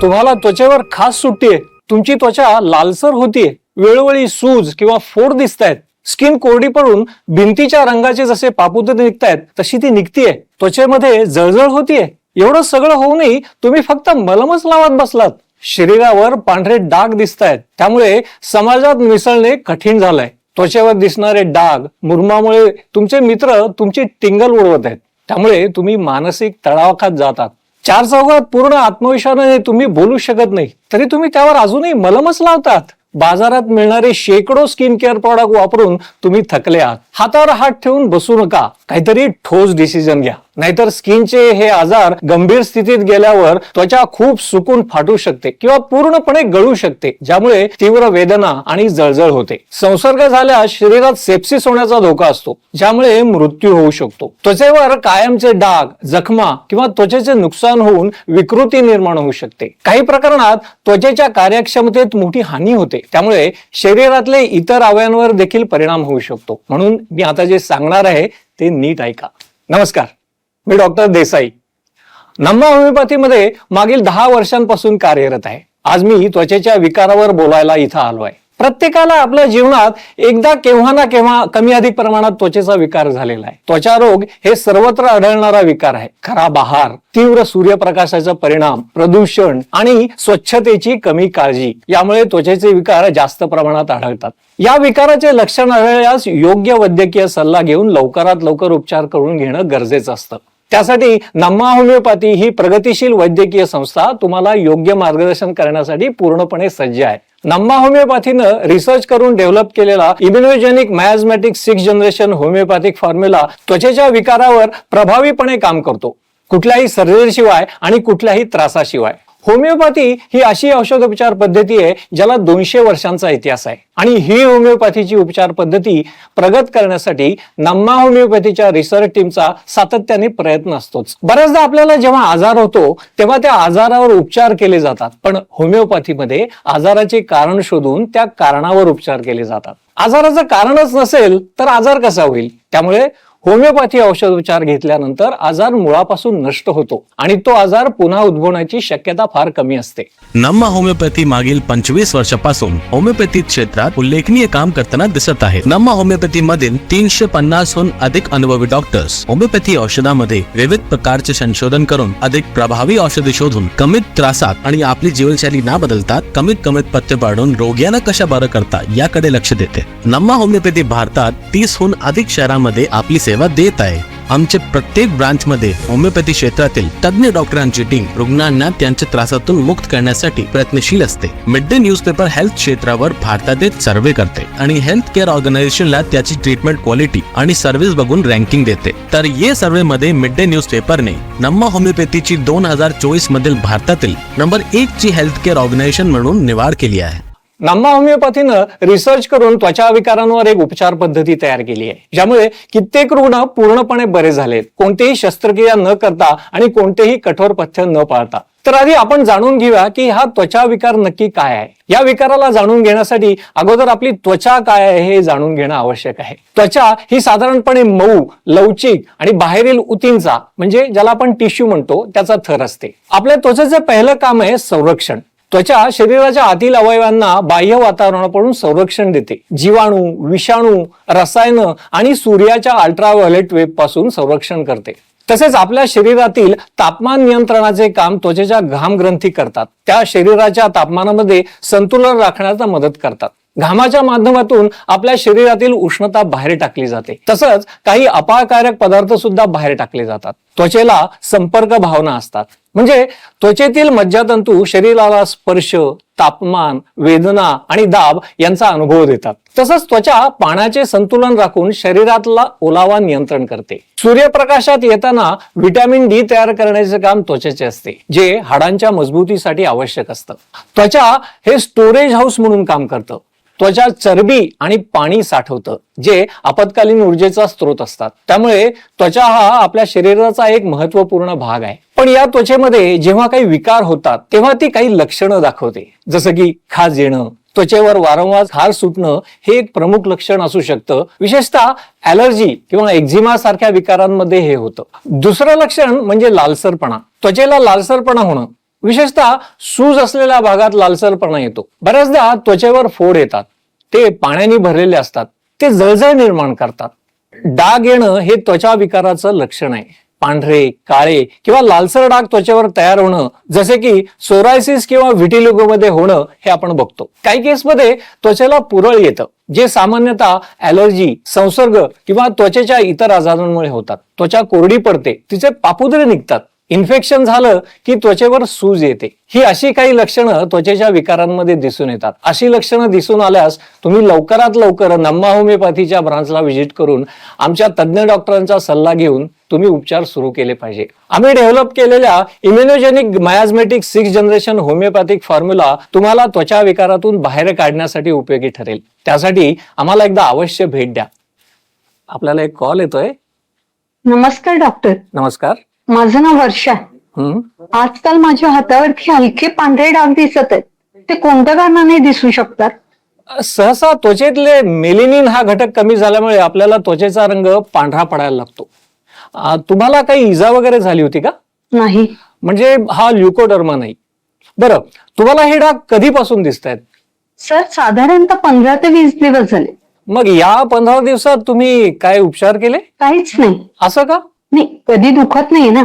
तुम्हाला त्वचेवर खास सुटते, तुमची त्वचा लालसर होतीये, वेळोवेळी सूज किंवा फोड दिसतायत, स्किन कोरडी पडून भिंतीच्या रंगाचे जसे पापुद्रे निघतायत तशी ती निघतीये, त्वचेमध्ये जळजळ होतीये, एवढं सगळं होऊनही तुम्ही फक्त मलमच लावत बसलात. शरीरावर पांढरे डाग दिसतायत, त्यामुळे समाजात मिसळणे कठीण झालंय. त्वचेवर दिसणारे डाग, मुरुमामुळे तुमचे मित्र तुमची टिंगल उडवत आहेत, त्यामुळे तुम्ही मानसिक तणावाखात जातात. चार चौघात पूर्ण आत्मविश्वासाने तुम्ही बोलू शकत नाही, तरी तुम्ही त्यावर अजूनही मलमच लावतात. बाजारात मिळणारे शेकडो स्किन केअर प्रॉडक्ट वापरून तुम्ही थकले आहात. हातावर हात ठेवून बसू नका, काहीतरी ठोस डिसिजन घ्या, नाहीतर स्किनचे हे आजार गंभीर स्थितीत गेल्यावर त्वचा खूप सुकून फाटू शकते किंवा पूर्णपणे गळू शकते, ज्यामुळे तीव्र वेदना आणि जळजळ होते. संसर्ग झाल्यास शरीरात सेप्सिस होण्याचा धोका असतो, ज्यामुळे मृत्यू होऊ शकतो. त्वचेवर कायमचे डाग, जखमा किंवा त्वचेचे नुकसान होऊन विकृती निर्माण होऊ शकते. काही प्रकरणात त्वचेच्या कार्यक्षमतेत मोठी हानी होते, त्यामुळे शरीरातले इतर अवयवांवर देखील परिणाम होऊ शकतो. म्हणून मी आता जे सांगणार आहे ते नीट ऐका. नमस्कार, मी डॉक्टर देसाई. नम्मा होमिओपॅथीमध्ये मागील 10 वर्षांपासून कार्यरत आहे. आज मी त्वचेच्या विकारावर बोलायला इथं आलो आहे. प्रत्येकाला आपल्या जीवनात एकदा केव्हा ना केव्हा कमी अधिक प्रमाणात त्वचेचा विकार झालेला आहे. त्वचा रोग हे सर्वत्र आढळणारा विकार आहे. खराब आहार, तीव्र सूर्यप्रकाशाचा परिणाम, प्रदूषण आणि स्वच्छतेची कमी काळजी यामुळे त्वचेचे विकार जास्त प्रमाणात आढळतात. या विकाराचे लक्षण आढळल्यास योग्य वैद्यकीय सल्ला घेऊन लवकरात लवकर उपचार करून घेणं गरजेचं असतं. त्यासाठी नम्मा होमिओपॅथी ही प्रगतीशील वैद्यकीय संस्था तुम्हाला योग्य मार्गदर्शन करण्यासाठी पूर्णपणे सज्ज आहे. नम्मा होमिओपॅथीनं रिसर्च करून डेव्हलप केलेला immunogenic miasmatic 6th generation homeopathic formula त्वचेच्या विकारावर प्रभावीपणे काम करतो, कुठल्याही सर्जरीशिवाय आणि कुठल्याही त्रासाशिवाय. होमिओपॅथी ही अशी औषधोपचार पद्धती आहे ज्याला 200 वर्षांचा इतिहास आहे, आणि ही होमिओपॅथीची उपचार पद्धती प्रगत करण्यासाठी नम्मा होमिओपॅथीच्या रिसर्च टीमचा सातत्याने प्रयत्न असतोच. बऱ्याचदा आपल्याला जेव्हा आजार होतो तेव्हा त्या आजारावर उपचार केले जातात, पण होमिओपॅथीमध्ये आजाराचे कारण शोधून त्या कारणावर उपचार केले जातात. आजाराचं कारणच नसेल तर आजार कसा होईल? त्यामुळे होमिओपॅथी औषधोपचार घेतल्यानंतर आजार मुळापासून नष्ट होतो आणि तो आजार पुन्हा उद्भवण्याची शक्यता फार कमी असते. नम्मा होमिओपॅथी मागील 25 वर्षापासून होमिओपॅथी क्षेत्रात उल्लेखनीय काम करताना दिसत आहेत. नम्मा होमिओपॅथी मधील 350हून अधिक अनुभवी डॉक्टर्स होमिओपॅथी औषधामध्ये विविध प्रकारचे संशोधन करून अधिक प्रभावी औषधे शोधून कमीत त्रासात आणि आपली जीवनशैली न बदलता कमीत पथ्य पाडून रोग्यांना कशा बरं करता याकडे लक्ष देते. नम्मा होमिओपॅथी भारतात 30हून अधिक शहरांमध्ये आपली सेवा देत आहे. आमचे प्रत्येक ब्रांच मध्ये होमिओपॅथी क्षेत्रातील तज्ञ डॉक्टरांची टीम रुग्णांना त्यांच्या त्रासातून मुक्त करण्यासाठी प्रयत्नशील असते. मिड डे न्यूजपेपर हेल्थ क्षेत्रावर भारतातील सर्वे करते आणि हेल्थ केअर ऑर्गनायझेशनला त्याची ट्रीटमेंट क्वालिटी आणि सर्व्हिस बघून रँकिंग देते. तर या सर्वे मध्ये मिड डे न्यूजपेपरने नम्मा होमिओपॅथीची 2024 मधील भारतातील नंबर 1 ची हेल्थ केअर ऑर्गनायझेशन म्हणून निवड केली आहे. नम्मा होमिओपॅथीनं रिसर्च करून त्वचा विकारांवर एक उपचार पद्धती तयार केली आहे, ज्यामुळे कित्येक रुग्ण पूर्णपणे बरे झालेत, कोणतीही शस्त्रक्रिया न करता आणि कोणतेही कठोर पथ्य न पाळता. तर आधी आपण जाणून घेऊया की हा त्वचा विकार नक्की काय आहे. या विकाराला जाणून घेण्यासाठी अगोदर आपली त्वचा काय आहे हे जाणून घेणं आवश्यक आहे. त्वचा ही साधारणपणे मऊ, लवचिक आणि बाहेरील उतींचा, म्हणजे ज्याला आपण टिश्यू म्हणतो, त्याचा थर असते. आपल्या त्वचेचे पहिलं काम आहे संरक्षण. त्वचा शरीराच्या आतील अवयवांना बाह्य वातावरणापासून संरक्षण देते. जीवाणू, विषाणू, रसायनं आणि सूर्याच्या अल्ट्राव्हायोलेट वेब पासून संरक्षण करते. तसेच आपल्या शरीरातील तापमान नियंत्रणाचे काम त्वचेच्या घाम ग्रंथी करतात. त्या शरीराच्या तापमानामध्ये संतुलन राखण्यास मदत करतात. घामाच्या माध्यमातून आपल्या शरीरातील उष्णता बाहेर टाकली जाते. तसंच काही अपायकारक पदार्थ सुद्धा बाहेर टाकले जातात. त्वचेला संपर्क भावना असतात, म्हणजे त्वचेतील मज्जातंतू शरीराला स्पर्श, तापमान, वेदना आणि दाब यांचा अनुभव देतात. तसंच त्वचा पाण्याचे संतुलन राखून शरीरातला ओलावा नियंत्रण करते. सूर्यप्रकाशात येताना व्हिटॅमिन डी तयार करण्याचे काम त्वचेचे असते, जे हाडांच्या मजबूतीसाठी आवश्यक असतं. त्वचा हे स्टोरेज हाऊस म्हणून काम करतं. त्वचा चरबी आणि पाणी साठवतं, जे आपत्कालीन ऊर्जेचा स्रोत असतात. त्यामुळे त्वचा हा आपल्या शरीराचा एक महत्वपूर्ण भाग आहे. पण या त्वचेमध्ये जेव्हा काही विकार होतात तेव्हा ती काही लक्षणं दाखवते, जसं की खाज येणं, त्वचेवर वारंवार खार सुटणं हे एक प्रमुख लक्षण असू शकतं. विशेषतः ॲलर्जी किंवा एक्झिमा सारख्या विकारांमध्ये हे होतं. दुसरं लक्षण म्हणजे लालसरपणा. त्वचेला लालसरपणा होणं विशेषतः सूज असलेल्या भागात लालसरपणा येतो. बऱ्याचदा त्वचेवर फोड येतात, ते पाण्याने भरलेले असतात, ते जळजळ निर्माण करतात. डाग येणं हे त्वचा विकाराचं लक्षण आहे. पांढरे, काळे किंवा लालसर डाग त्वचेवर तयार होणं, जसे की सोरायसिस किंवा व्हिटिलिगो मध्ये होणं, हे आपण बघतो. काही केसमध्ये त्वचेला पुरळ येतं, जे सामान्यतः ॲलर्जी, संसर्ग किंवा त्वचेच्या इतर आजारांमुळे होतात. त्वचा कोरडी पडते, तिचे पापुद्रे निघतात, इन्फेक्शन झालं की त्वचेवर सूज येते. ही अशी काही लक्षणं त्वचेच्या विकारांमध्ये दिसून येतात. अशी लक्षणं दिसून आल्यास तुम्ही लवकरात लवकर नम्मा होमिओपॅथीच्या ब्रांचला व्हिजिट करून आमच्या तज्ज्ञ डॉक्टरांचा सल्ला घेऊन तुम्ही उपचार सुरू केले पाहिजे. आम्ही डेव्हलप केलेल्या immunogenic miasmatic 6th generation homeopathic formula तुम्हाला त्वचा विकारातून बाहेर काढण्यासाठी उपयोगी ठरेल. त्यासाठी आम्हाला एकदा अवश्य भेट द्या. आपल्याला एक कॉल येतोय. नमस्कार डॉक्टर. नमस्कार. माझं नाव वर्षा. आजकाल माझ्या हातावरती हलके पांढरे डाग दिसत आहेत. ते कोणत्या कारणाने दिसू शकतात? सहसा त्वचेतले मेलिनिन हा घटक कमी झाल्यामुळे आपल्याला त्वचेचा रंग पांढरा पडायला लागतो. तुम्हाला काही इजा वगैरे झाली होती का? नाही. म्हणजे हा ल्युकोडर्मा नाही. बरं, तुम्हाला हे डाग कधीपासून दिसत आहेत? सर, साधारणतः 15 ते 20 दिवस झाले. मग या 15 दिवसात तुम्ही काय उपचार केले? काहीच नाही. असं का? नाही, कधी दुखत नाही ना,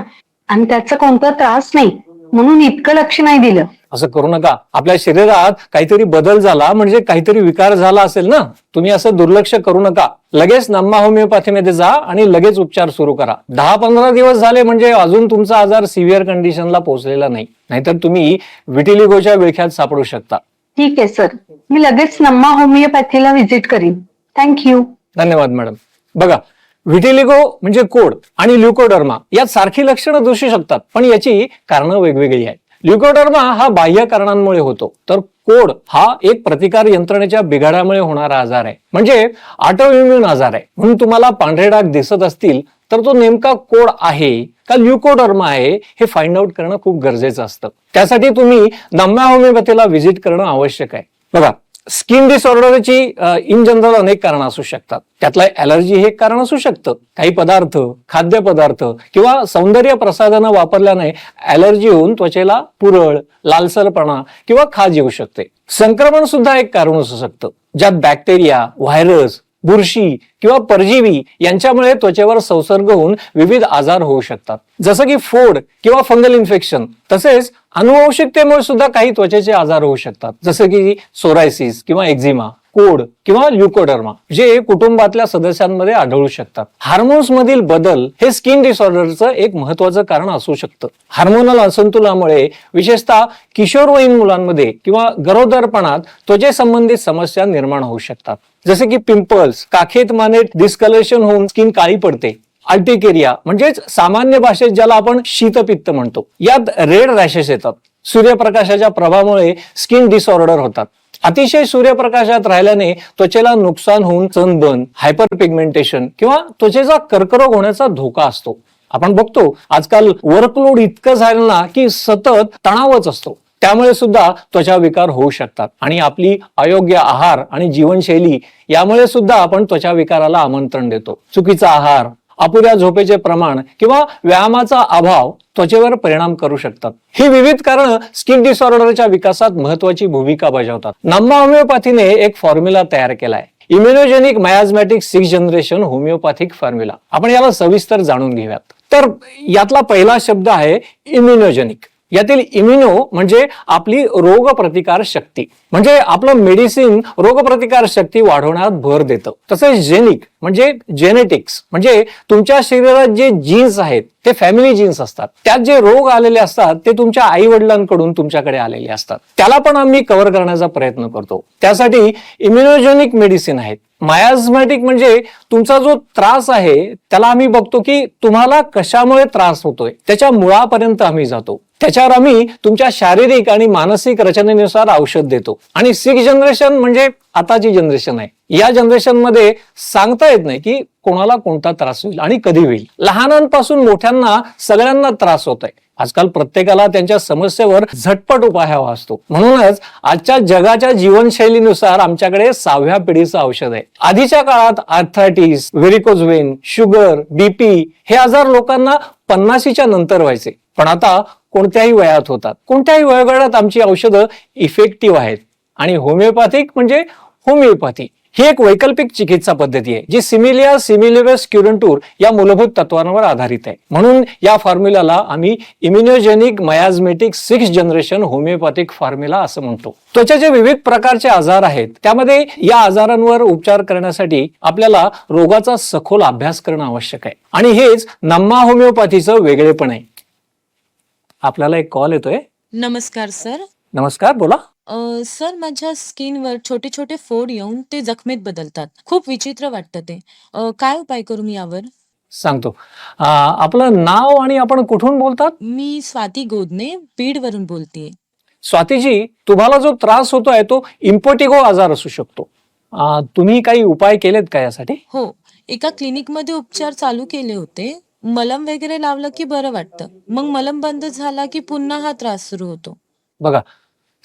आणि त्याचा कोणता त्रास नाही, म्हणून इतकं लक्ष नाही दिलं. असं करू नका. आपल्या शरीरात काहीतरी बदल झाला म्हणजे काहीतरी विकार झाला असेल ना. तुम्ही असं दुर्लक्ष करू नका. लगेच नम्मा होमिओपॅथीमध्ये जा आणि लगेच उपचार सुरू करा. 10-15 दिवस झाले म्हणजे अजून तुमचा आजार सिव्हिअर कंडिशनला पोहोचलेला नाही, नाहीतर तुम्ही व्हिटिलिगोच्या विळख्यात सापडू शकता. ठीक आहे सर, मी लगेच नम्मा होमिओपॅथीला व्हिजिट करीन. थँक्यू. धन्यवाद मॅडम. बघा, व्हिटिलिगो म्हणजे कोड आणि ल्युकोडर्मा यात सारखी लक्षणं दिसू शकतात, पण याची कारणं वेगवेगळी आहेत. ल्युकोडर्मा हा बाह्य कारणांमुळे होतो, तर कोड हा एक प्रतिकार यंत्रणेच्या बिघाडामुळे होणारा आजार आहे, म्हणजे ऑटोइम्युन आजार आहे. म्हणून तुम्हाला पांढरे डाग दिसत असतील तर तो नेमका कोड आहे का ल्युकोडर्मा आहे हे फाइंड आउट करणं खूप गरजेचं असतं. त्यासाठी तुम्ही नम्मा होमिओपॅथीला व्हिजिट करणं आवश्यक आहे. बघा, स्किन डिसऑर्डरची इन जनरल अनेक कारण असू शकतात. त्यातलं ॲलर्जी हे एक कारण असू शकतं. काही पदार्थ, खाद्यपदार्थ किंवा सौंदर्य प्रसाधनं वापरल्याने ॲलर्जी होऊन त्वचेला पुरळ, लालसरपणा किंवा खाज येऊ शकते. संक्रमण सुद्धा एक कारण असू शकतं, ज्यात बॅक्टेरिया, व्हायरस, बुरशी किंवा परजीवी यांच्यामुळे त्वचेवर संसर्ग होऊन विविध आजार होऊ शकतात, जसं की फोड किंवा फंगल इन्फेक्शन. तसेच अनुवंशिकतेमुळे सुद्धा काही त्वचेचे आजार होऊ शकतात, जसं की सोरायसिस किंवा एक्झिमा, कोड किंवा ल्युकोडर्मा, जे कुटुंबातल्या सदस्यांमध्ये आढळू शकतात. हार्मोन्स मधील बदल हे स्किन डिसऑर्डरचं एक महत्वाचं कारण असू शकतं. हार्मोनल असंतुलनामुळे विशेषतः किशोरवयीन मुलांमध्ये किंवा गरोदरपणात त्वचेसंबंधित समस्या निर्माण होऊ शकतात, जसे की पिंपल्स, काखेत मानेत डिस्कलरेशन होऊन स्किन काळी पडते, अल्टिकेरिया म्हणजेच सामान्य भाषेत ज्याला आपण शीतपित्त म्हणतो, यात रेड रॅशेस येतात. सूर्यप्रकाशाच्या प्रभावामुळे स्किन डिसऑर्डर होतात. अतिशय सूर्यप्रकाशात राहिल्याने त्वचेला नुकसान होऊन सनबर्न, हायपर पिगमेंटेशन किंवा त्वचेचा कर्करोग होण्याचा धोका असतो. आपण बघतो आजकाल वर्कलोड इतकं झालं ना की सतत तणावच असतो, त्यामुळे सुद्धा त्वचा विकार होऊ शकतात. आणि आपली अयोग्य आहार आणि जीवनशैली यामुळे सुद्धा आपण त्वचा विकाराला आमंत्रण देतो. चुकीचा आहार, अपुऱ्या झोपेचे प्रमाण किंवा व्यायामाचा अभाव त्वचेवर परिणाम करू शकतात. ही विविध कारणं स्किन डिसऑर्डरच्या विकासात महत्वाची भूमिका बजावतात. नम्मा होमिओपॅथीने एक फॉर्म्युला तयार केलाय, immunogenic miasmatic 6th generation homeopathic formula. आपण याला सविस्तर जाणून घेऊयात. तर यातला पहिला शब्द आहे इम्युनोजेनिक. यातील इम्युनो म्हणजे आपली रोगप्रतिकार शक्ती, म्हणजे आपलं मेडिसिन रोगप्रतिकार शक्ती वाढवण्यात भर देतं. तसेच जेनिक म्हणजे जेनेटिक्स, म्हणजे तुमच्या शरीरात जे जीन्स आहेत ते फॅमिली जीन्स असतात. त्यात जे रोग आलेले असतात ते तुमच्या आई वडिलांकडून तुमच्याकडे आलेले असतात. त्याला पण आम्ही कव्हर करण्याचा प्रयत्न करतो. त्यासाठी इम्युनोजेनिक मेडिसिन आहेत. मायाझमॅटिक म्हणजे तुमचा जो त्रास आहे त्याला आम्ही बघतो की तुम्हाला कशामुळे त्रास होतोय, त्याच्या मुळापर्यंत आम्ही जातो. त्याच्यावर आम्ही तुमच्या शारीरिक आणि मानसिक रचनेनुसार औषध देतो. आणि 6th जनरेशन म्हणजे आताची जनरेशन आहे. या जनरेशन मध्ये सांगता येत नाही की कोणाला कोणता त्रास होईल आणि कधी होईल. लहानांपासून मोठ्यांना सगळ्यांना त्रास होत आहे. आजकाल प्रत्येकाला त्यांच्या समस्येवर झटपट उपाय हवा असतो. म्हणूनच आजच्या जगाच्या जीवनशैलीनुसार आमच्याकडे 6व्या पिढीचं औषध आहे. आधीच्या काळात arthritis, varicose Wien, sugar, BP हे आजार लोकांना 50च्या नंतर व्हायचे, पण आता कोणत्याही वयात होतात. कोणत्याही वयोगटात आमची औषधं इफेक्टिव्ह आहेत. आणि होमिओपॅथिक म्हणजे होमिओपॅथी ही एक वैकल्पिक चिकित्सा पद्धती आहे जी सिमिलिया सिमिलिबस क्युरंटूर या मूलभूत तत्वांवर आधारित आहे. म्हणून या फॉर्म्युलाला आम्ही immunogenic miasmatic 6th generation homeopathic formula असं म्हणतो. त्वचेचे विविध प्रकारचे आजार आहेत, त्यामध्ये या आजारांवर उपचार करण्यासाठी आपल्याला रोगाचा सखोल अभ्यास करणं आवश्यक आहे. आणि हेच नम्मा होमिओपॅथीचं वेगळेपण आहे. आपल्याला एक कॉल येतोय. नमस्कार सर. नमस्कार, बोला. सर माझ्या स्किनवर छोटे छोटे फोड येऊन ते जखमेत बदलतात. खूप विचित्र वाटतं ते. काय उपाय करू मी यावर? सांगतो. आपलं नाव आणि आपण कुठून बोलतात? मी स्वाती गोदने बीडवरून बोलतेय. स्वातीजी, तुम्हाला जो त्रास होतोय तो इम्पोटिगो आजार असू शकतो. तुम्ही काही उपाय केलेत का यासाठी? हो, एका क्लिनिकमध्ये उपचार चालू केले होते. मलम वगैरे लावलं की बरं वाटतं. मग मलम बंद झाला की पुन्हा हा त्रास सुरू होतो. बघा,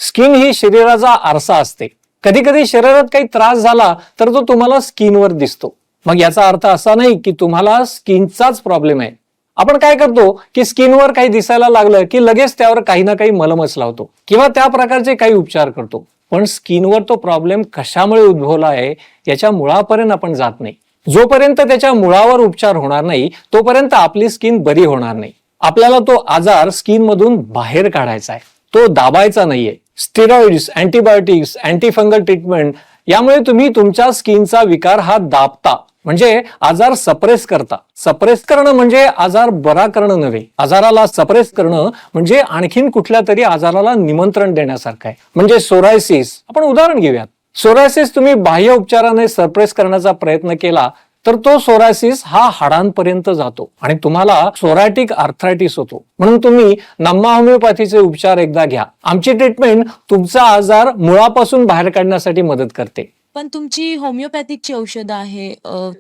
स्किन ही शरीराचा आरसा असते. कधी कधी शरीरात काही त्रास झाला तर तो तुम्हाला स्किनवर दिसतो. मग याचा अर्थ असा नाही की तुम्हाला स्किनचाच प्रॉब्लेम आहे. आपण काय करतो की स्किनवर काही दिसायला लागलं की लगेच त्यावर काही ना काही मलमच लावतो किंवा त्या प्रकारचे काही उपचार करतो. पण स्किनवर तो प्रॉब्लेम कशामुळे उद्भवला आहे याच्या मुळापर्यंत आपण जात नाही. जोपर्यंत त्याच्या मुळावर उपचार होणार नाही तोपर्यंत आपली स्किन बरी होणार नाही. आपल्याला तो आजार स्किन मधून बाहेर काढायचा आहे, तो दाबायचा नाहीये. स्टेरॉइड्स, अँटीबायोटिक्स, अँटीफंगल ट्रीटमेंट यामुळे तुम्ही तुमच्या स्किनचा विकार हा दाबता, म्हणजे आजार सप्रेस करता. सप्रेस करणं म्हणजे आजार बरा करणं नव्हे. आजाराला सप्रेस करणं म्हणजे आणखीन कुठल्या तरी आजाराला निमंत्रण देण्यासारखं आहे. म्हणजे सोरायसिस, आपण उदाहरण घेऊयात. सोरायसिस तुम्ही बाह्य उपचाराने सप्रेस करण्याचा प्रयत्न केला तर तो सोरायसिस हा हाडांपर्यंत जातो आणि तुम्हाला सोरायटिक आर्थरायटिस होतो. म्हणून तुम्ही नम्मा होमिओपॅथीचे उपचार एकदा घ्या. आमची ट्रीटमेंट तुमचा आजार मुळापासून बाहेर काढण्यासाठी मदत करते. पण तुमची होमिओपॅथिकची औषधं आहे,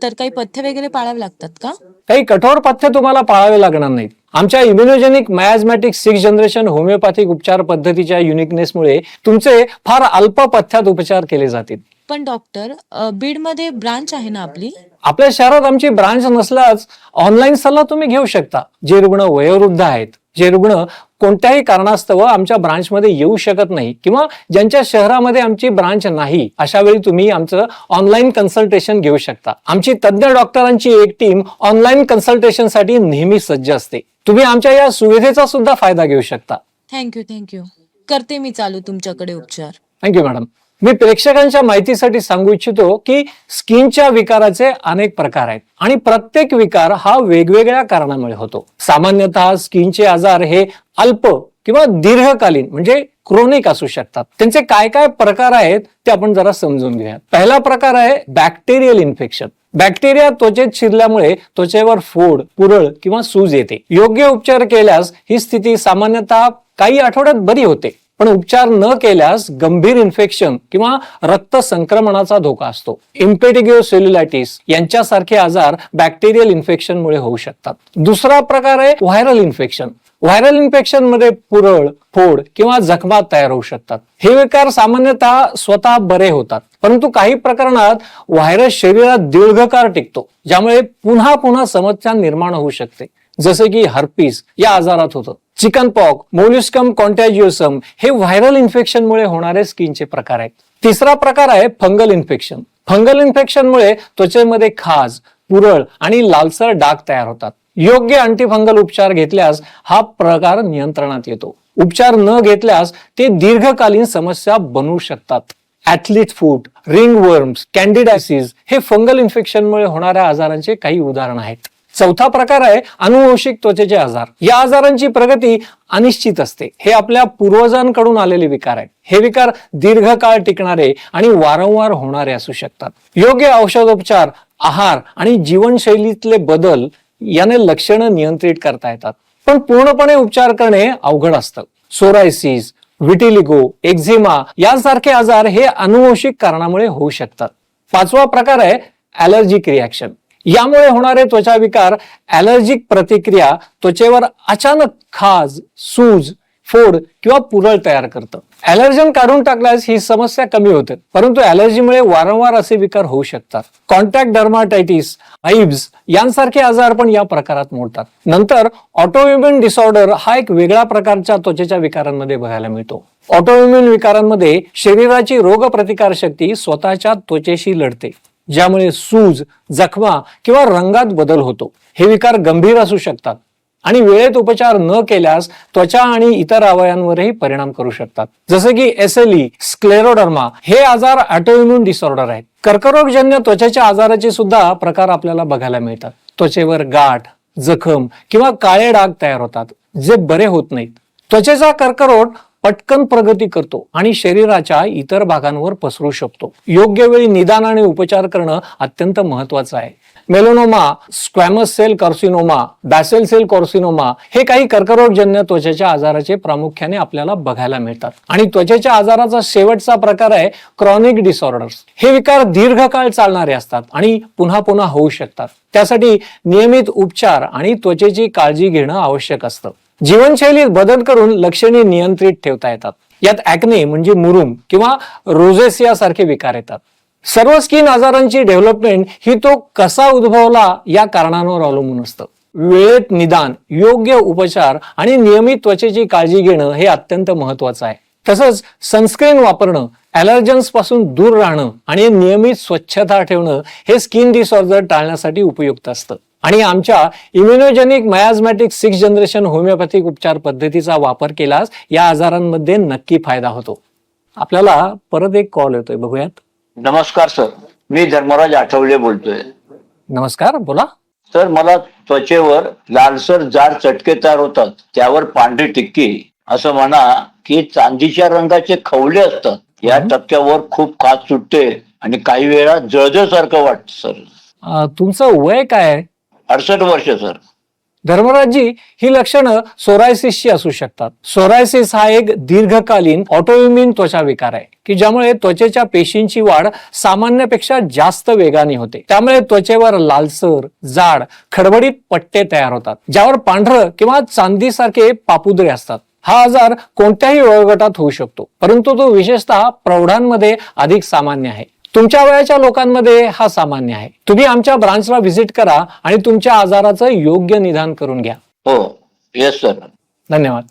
तर काही पथ्य वगैरे पाळावे लागतात का? काही कठोर पथ्य तुम्हाला पाळावे लागणार नाहीत. आमच्या इम्युनोजेनिक मयाझमॅटिक 6th जनरेशन होमिओपॅथिक उपचार पद्धतीच्या युनिकनेसमुळे तुमचे फार अल्प पथ्यात उपचार केले जातील. पण डॉक्टर, बीडमध्ये ब्रांच आहे ना आपली? आपल्या शहरात आमची ब्रांच नसल्यास ऑनलाईन सल्ला तुम्ही घेऊ शकता. जे रुग्ण वयोवृद्ध आहेत, जे रुग्ण कोणत्याही कारणास्तव आमच्या ब्रांचमध्ये येऊ शकत नाही किंवा ज्यांच्या शहरामध्ये आमची ब्रांच नाही, अशा वेळी तुम्ही आमचं ऑनलाईन कन्सल्टेशन घेऊ शकता. आमची तज्ज्ञ डॉक्टरांची एक टीम ऑनलाईन कन्सल्टेशनसाठी नेहमी सज्ज असते. तुम्ही आमच्या या सुविधेचा सुद्धा फायदा घेऊ शकता. थँक्यू. करते मी चालू तुमच्याकडे उपचार. Thank you madam. मी प्रेक्षकांच्या माहितीसाठी सांगू इच्छितो की स्किनच्या विकाराचे अनेक प्रकार आहेत आणि प्रत्येक विकार हा वेगवेगळ्या कारणामुळे होतो. सामान्यतः स्किनचे आजार हे अल्प किंवा दीर्घकालीन म्हणजे क्रोनिक असू शकतात. त्यांचे काय काय प्रकार आहेत ते आपण जरा समजून घेऊया. पहिला प्रकार आहे बॅक्टेरियल इन्फेक्शन. बॅक्टेरिया त्वचेत शिरल्यामुळे त्वचेवर फोड, पुरळ किंवा सूज येते. योग्य उपचार केल्यास ही स्थिती सामान्यतः काही आठवड्यात बरी होते, पण उपचार न केल्यास गंभीर इन्फेक्शन किंवा रक्त संक्रमणाचा धोका असतो. इम्पेटिगो सेल्युलायटिस यांच्यासारखे आजार बॅक्टेरियल इन्फेक्शनमुळे होऊ शकतात. दुसरा प्रकार आहे व्हायरल इन्फेक्शन. व्हायरल इन्फेक्शन मध्ये पुरळ, फोड किंवा जखमा तयार होऊ शकतात. हे विकार सामान्यतः स्वतः बरे होतात, परंतु काही प्रकरणात व्हायरस शरीरात दीर्घकाळ टिकतो, ज्यामुळे पुन्हा पुन्हा समस्या निर्माण होऊ शकते. जसे की हर्पीस या आजारात होतं. चिकन पॉक, मोल्युस्कम कॉन्टॅजिओसम हे व्हायरल इन्फेक्शनमुळे होणारे स्किनचे प्रकार आहेत. तिसरा प्रकार आहे फंगल इन्फेक्शन. फंगल इन्फेक्शनमुळे त्वचेमध्ये खाज, पुरळ आणि लालसर डाग तयार होतात. योग्य अँटीफंगल उपचार घेतल्यास हा प्रकार नियंत्रणात येतो. उपचार न घेतल्यास ते दीर्घकालीन समस्या बनवू शकतात. ऍथलीट फूट, रिंगवर्म्स, कॅन्डिडायसिस हे फंगल इन्फेक्शनमुळे होणाऱ्या आजारांचे काही उदाहरण आहेत. चौथा प्रकार आहे अनुवंशिक त्वचेचे आजार. या आजारांची प्रगती अनिश्चित असते. हे आपल्या पूर्वजांकडून आलेले विकार आहेत. हे विकार दीर्घकाळ टिकणारे आणि वारंवार होणारे असू शकतात. योग्य औषधोपचार, आहार आणि जीवनशैलीतले बदल याने लक्षणं नियंत्रित करता येतात, पण पूर्णपणे उपचार करणे अवघड असतं. सोरायसिस, विटिलिगो, एक्झिमा यासारखे आजार हे अनुवंशिक कारणामुळे होऊ शकतात. पाचवा प्रकार आहे ॲलर्जिक रिॲक्शन. यामुळे होणारे त्वचा विकार, ॲलर्जिक प्रतिक्रिया, त्वचेवर अचानक खाज, सूज, फोड किंवा पुरळ तयार करतं. ॲलर्जन काढून टाकल्यास ही समस्या कमी होते, परंतु ॲलर्जीमुळे वारंवार असे विकार होऊ शकतात. कॉन्टॅक्ट डर्माटायटिस, आईब्स यांसारखे आजार पण या प्रकारात मोडतात. नंतर ऑटोइम्युन डिसऑर्डर हा एक वेगळ्या प्रकारच्या त्वचेच्या विकारांमध्ये बघायला मिळतो. ऑटोइम्युन विकारांमध्ये शरीराची रोगप्रतिकार शक्ती स्वतःच्या त्वचेशी लढते, ज्यामुळे सूज, जखमा किंवा रंगात बदल होतो. हे विकार गंभीर असू शकतात आणि वेळेत उपचार न केल्यास त्वचा आणि इतर अवयवांवरही परिणाम करू शकतात. जसे की SLE, स्क्लेरोडर्मा हे आजार ऑटोइम्युन डिसऑर्डर आहेत. कर्करोगजन्य त्वचेच्या आजाराचे सुद्धा प्रकार आपल्याला बघायला मिळतात. त्वचेवर गाठ, जखम किंवा काळे डाग तयार होतात, जे बरे होत नाहीत. त्वचेचा कर्करोग पटकन प्रगती करतो आणि शरीराच्या इतर भागांवर पसरू शकतो. योग्य वेळी निदान आणि उपचार करणं अत्यंत महत्वाचं आहे. Melanoma, squamous cell carcinoma, basal cell carcinoma हे काही कर्करोगजन्य त्वचेच्या आजाराचे प्रामुख्याने आपल्याला बघायला मिळतात. आणि त्वचेच्या आजाराचा शेवटचा प्रकार आहे क्रॉनिक डिसऑर्डर्स. हे विकार दीर्घकाळ चालणारे असतात आणि पुन्हा पुन्हा होऊ शकतात. त्यासाठी नियमित उपचार आणि त्वचेची काळजी घेणं आवश्यक असतं. जीवनशैलीत बदल करून लक्षणे नियंत्रित ठेवता येतात. यात ॲक्ने म्हणजे मुरूम किंवा रोझेसिया सारखे विकार येतात. सर्व स्किन आजारांची डेव्हलपमेंट ही तो कसा उद्भवला या कारणांवर अवलंबून असतं. वेळेत निदान, योग्य उपचार आणि नियमित त्वचेची काळजी घेणं हे अत्यंत महत्वाचं आहे. तसंच सनस्क्रीन वापरणं, ॲलर्जन्स पासून दूर राहणं आणि नियमित स्वच्छता ठेवणं हे स्किन डिसऑर्डर टाळण्यासाठी उपयुक्त असतं. आणि आमच्या immunogenic miasmatic 6th generation homeopathic उपचार पद्धतीचा वापर केल्यास या आजारांमध्ये नक्की फायदा होतो. आपल्याला परत एक कॉल येतोय, बघूयात. नमस्कार सर, मी धर्मराज आठवले बोलतोय. नमस्कार, बोला. सर, मला त्वचेवर लालसर जाड चटके तयार होतात, त्यावर पांढरी टिक्की, असं म्हणा की चांदीच्या रंगाचे खवले असतात. या टक्क्यावर खूप खाज सुटते आणि काही वेळा जळजळ सारखं वाटतं सर. तुमचं वय काय आहे? 68 वर्ष सर. धर्मराजजी, ही लक्षणं सोरायसिसची असू शकतात. सोरायसिस हा एक दीर्घकालीन ऑटोइम्युन त्वचा विकार आहे की ज्यामुळे त्वचेच्या पेशींची वाढ सामान्यपेक्षा जास्त वेगाने होते. त्यामुळे त्वचेवर लालसर, जाड, खडबडीत पट्टे तयार होतात, ज्यावर पांढरं किंवा चांदीसारखे पापुद्रे असतात. हा आजार कोणत्याही वयोगटात होऊ शकतो, परंतु तो विशेषतः प्रौढांमध्ये अधिक सामान्य आहे. तुमच्या वयाच्या लोकांमध्ये हा सामान्य आहे. तुम्ही आमच्या ब्रांचला व्हिजिट करा आणि तुमच्या आजाराचं योग्य निदान करून घ्या. हो, येस सर. धन्यवाद.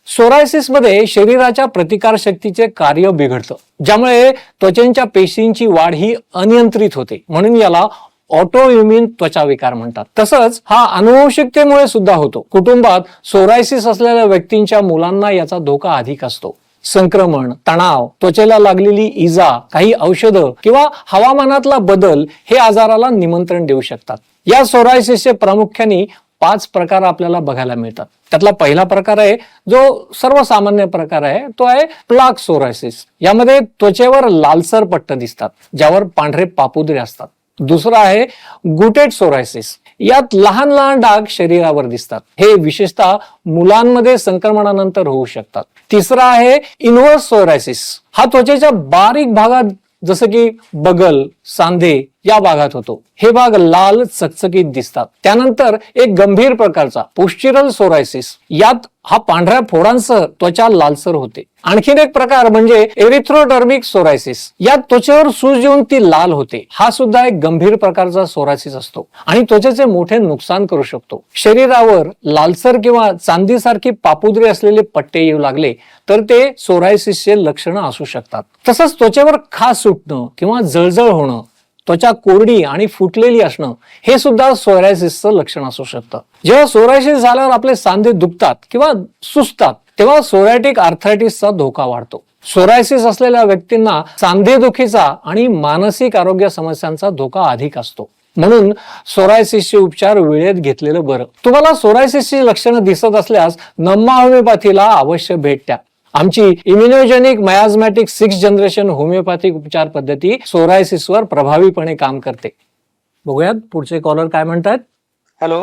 सोरायसिस मध्ये शरीराच्या प्रतिकार शक्तीचे कार्य बिघडतं, ज्यामुळे त्वचेच्या पेशींची वाढ ही अनियंत्रित होते. म्हणून याला ऑटोइम्युन त्वचा विकार म्हणतात. तसंच हा अनुवंशिकतेमुळे सुद्धा होतो. कुटुंबात सोरायसिस असलेल्या व्यक्तींच्या मुलांना याचा धोका अधिक असतो. संक्रमण, तणाव, त्वचेला लागलेली इजा, काही औषधं किंवा हवामानातला बदल हे आजाराला निमंत्रण देऊ शकतात. या सोरायसिसचे प्रामुख्याने 5 प्रकार आपल्याला बघायला मिळतात. त्यातला पहिला प्रकार आहे, जो सर्वसामान्य प्रकार आहे, तो आहे प्लाक सोरायसिस. यामध्ये त्वचेवर लालसर पट्ट दिसतात, ज्यावर पांढरे पापुद्रे असतात. दुसरा आहे गुटेड सोरायसिस. यात लहान लहान डाग शरीरावर दिसतात. हे विशेषतः मुलांमध्ये संक्रमणानंतर होऊ शकतात. तिसरा आहे इन्व्हर्स सोरायसिस. हा त्वचेच्या बारीक भागात जसं की बगल, सांधे या भागात होतो. हे भाग लाल चकचकीत दिसतात. त्यानंतर एक गंभीर प्रकारचा पोस्चरल सोरायसिस. यात हा पांढऱ्या फोडांसह त्वचा लालसर होते. आणखीन एक प्रकार म्हणजे एरिथ्रोडर्मिक सोरायसिस. यात त्वचेवर सूज येऊन ती लाल होते. हा सुद्धा एक गंभीर प्रकारचा सोरायसिस असतो आणि त्वचेचे मोठे नुकसान करू शकतो. शरीरावर लालसर किंवा चांदीसारखी पापुद्रे असलेले पट्टे येऊ लागले तर ते सोरायसिसचे लक्षण असू शकतात. तसंच त्वचेवर खाज सुटणं किंवा जळजळ होणं, त्वचा कोरडी आणि फुटलेली असणं हे सुद्धा सोरायसिसचं लक्षण असू शकतं. जेव्हा सोरायसिस झाल्यावर आपले सांधे दुखतात किंवा सुजतात, तेव्हा सोरायटिक आर्थरायटिसचा धोका वाढतो. सोरायसिस असलेल्या व्यक्तींना सांधेदुखीचा आणि मानसिक आरोग्य समस्यांचा धोका अधिक असतो. म्हणून सोरायसिसचे उपचार वेळेत घेतलेलं बरं. तुम्हाला सोरायसिसची लक्षणं दिसत असल्यास नम्मा होमिओपॅथीला अवश्य भेट द्या. आमची immunogenic miasmatic 6th generation homeopathic उपचार पद्धती सोरायसिसवर प्रभावीपणे काम करते. बघूयात पुढचे कॉलर काय म्हणतात. हॅलो,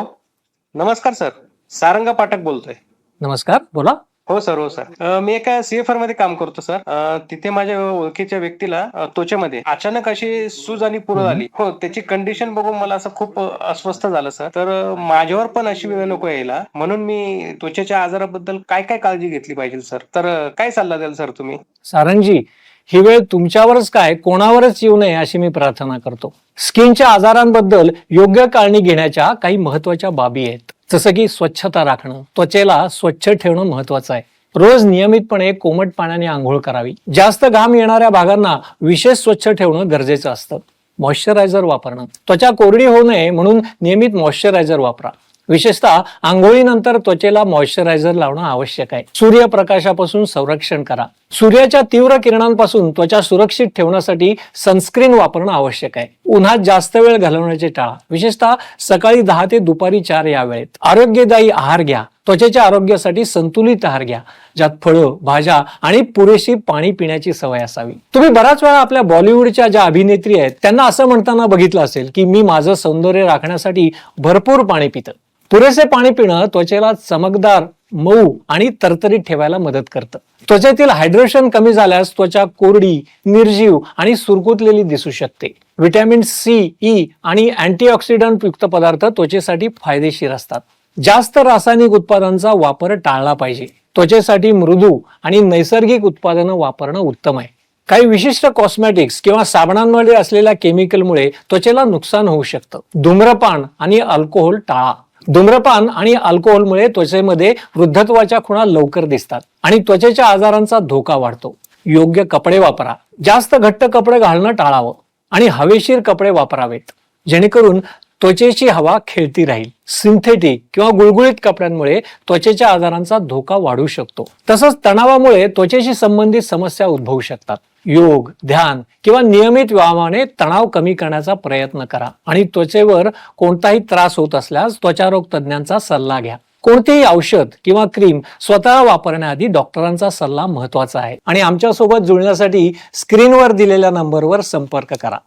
नमस्कार सर. सारंगा पाठक बोलतोय. नमस्कार, बोला. हो सर, हो सर. मी एका CFR मध्ये काम करतो सर. तिथे माझ्या ओळखीच्या व्यक्तीला त्वचेमध्ये अचानक अशी सूज आणि पुरळ आली. हो, त्याची कंडिशन बघून मला असं खूप अस्वस्थ झालं सर. तर माझ्यावर पण अशी वेळ नको यायला, म्हणून मी त्वचेच्या आजाराबद्दल काय काय काळजी घेतली पाहिजे सर. तर काय सल्ला द्याल सर तुम्ही? सारंगजी, ही वेळ तुमच्यावरच काय कोणावरच येऊ नये अशी मी प्रार्थना करतो. स्किनच्या आजारांबद्दल योग्य काळजी घेण्याच्या काही महत्वाच्या बाबी आहेत, जसं की स्वच्छता राखणं, त्वचेला स्वच्छ ठेवणं महत्वाचं आहे. रोज नियमितपणे कोमट पाण्याने आंघोळ करावी. जास्त घाम येणाऱ्या भागांना विशेष स्वच्छ ठेवणं गरजेचं असतं. मॉइश्चरायझर वापरणं, त्वचा कोरडी होऊ नये म्हणून नियमित मॉइश्चरायझर वापरा. विशेषतः आंघोळीनंतर त्वचेला मॉइश्चरायझर लावणं आवश्यक आहे. सूर्यप्रकाशापासून संरक्षण करा. सूर्याच्या तीव्र किरणांपासून त्वचा सुरक्षित ठेवण्यासाठी सनस्क्रीन वापरणं आवश्यक आहे. उन्हात जास्त वेळ घालवण्याचे टाळा, विशेषतः सकाळी 10 ते दुपारी 4 या वेळेत. आरोग्यदायी आहार घ्या. त्वचेच्या आरोग्यासाठी संतुलित आहार घ्या, ज्यात फळं, भाज्या आणि पुरेशी पाणी पिण्याची सवय असावी. तुम्ही बराच वेळा आपल्या बॉलिवूडच्या ज्या अभिनेत्री आहेत त्यांना असं म्हणताना बघितलं असेल की मी माझं सौंदर्य राखण्यासाठी भरपूर पाणी पितं. पुरेसे पाणी पिणं त्वचेला चमकदार, मऊ आणि तरतरीत ठेवायला मदत करतं. त्वचेतील हायड्रेशन कमी झाल्यास त्वचा कोरडी, निर्जीव आणि सुरकुतलेली दिसू शकते. व्हिटॅमिन C, E आणि अँटीऑक्सिडंट युक्त पदार्थ त्वचेसाठी फायदेशीर असतात. जास्त रासायनिक उत्पादनांचा वापर टाळला पाहिजे. त्वचेसाठी मृदू आणि नैसर्गिक उत्पादनं वापरणं उत्तम आहे. काही विशिष्ट कॉस्मेटिक्स किंवा साबणांमध्ये असलेल्या केमिकलमुळे त्वचेला नुकसान होऊ शकतं. धूम्रपान आणि अल्कोहोल टाळा. धूम्रपान आणि अल्कोहोलमुळे त्वचेमध्ये वृद्धत्वाच्या खुणा लवकर दिसतात आणि त्वचेच्या आजारांचा धोका वाढतो. योग्य कपडे वापरा. जास्त घट्ट कपडे घालणं टाळावं आणि हवेशीर कपडे वापरावेत, जेणेकरून त्वचेची हवा खेळती राहील. सिंथेटिक किंवा गुळगुळीत कपड्यांमुळे त्वचेच्या आजारांचा धोका वाढू शकतो. तसंच तणावामुळे त्वचेशी संबंधित समस्या उद्भवू शकतात. योग, ध्यान किंवा नियमित व्यायामाने तणाव कमी करण्याचा प्रयत्न करा आणि त्वचेवर कोणताही त्रास होत असल्यास त्वचारोग तज्ञांचा सल्ला घ्या. कोणतेही औषध किंवा क्रीम स्वतः वापरण्याआधी डॉक्टरांचा सल्ला महत्वाचा आहे. आणि आमच्यासोबत जुळण्यासाठी स्क्रीनवर दिलेल्या नंबरवर संपर्क करा.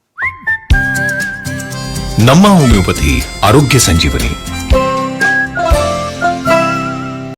नम्मा होमिओपॅथी आरोग्य संजीवनी.